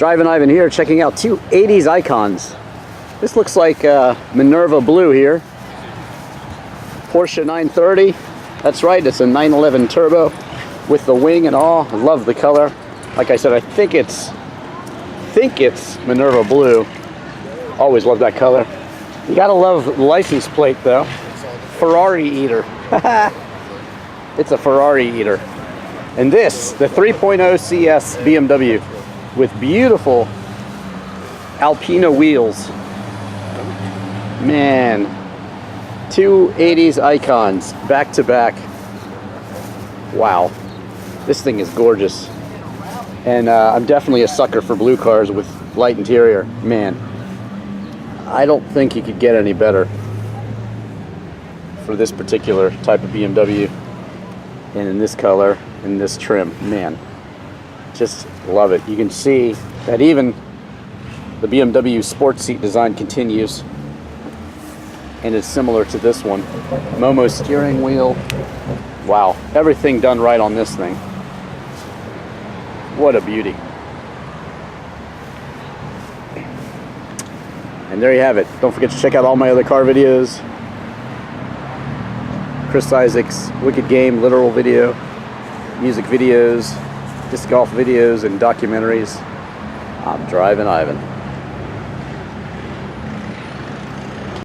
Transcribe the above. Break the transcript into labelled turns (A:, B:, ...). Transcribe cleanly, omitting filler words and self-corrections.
A: Drivin Ivan here, checking out two 80s icons. This looks like Minerva Blue here. Porsche 930. That's right, it's a 911 Turbo with the wing and all. I love the color. Like I said, I think it's Minerva Blue. Always love that color. You gotta love the license plate though. Ferrari eater. It's a Ferrari eater. And this, the 3.0 CS BMW with beautiful Alpina wheels. Man, two 80s icons back to back. Wow, this thing is gorgeous. And I'm definitely a sucker for blue cars with light interior. Man, I don't think you could get any better for this particular type of BMW. And in this color, in this trim, man, just love it. You can see that even the BMW sports seat design continues, and it's similar to this one. Momo steering wheel. Wow, everything done right on this thing. What a beauty. And there you have it. Don't forget to check out all my other car videos. Chris Isaac's Wicked Game literal video, music videos, disc golf videos, and documentaries. I'm Drivin Ivan.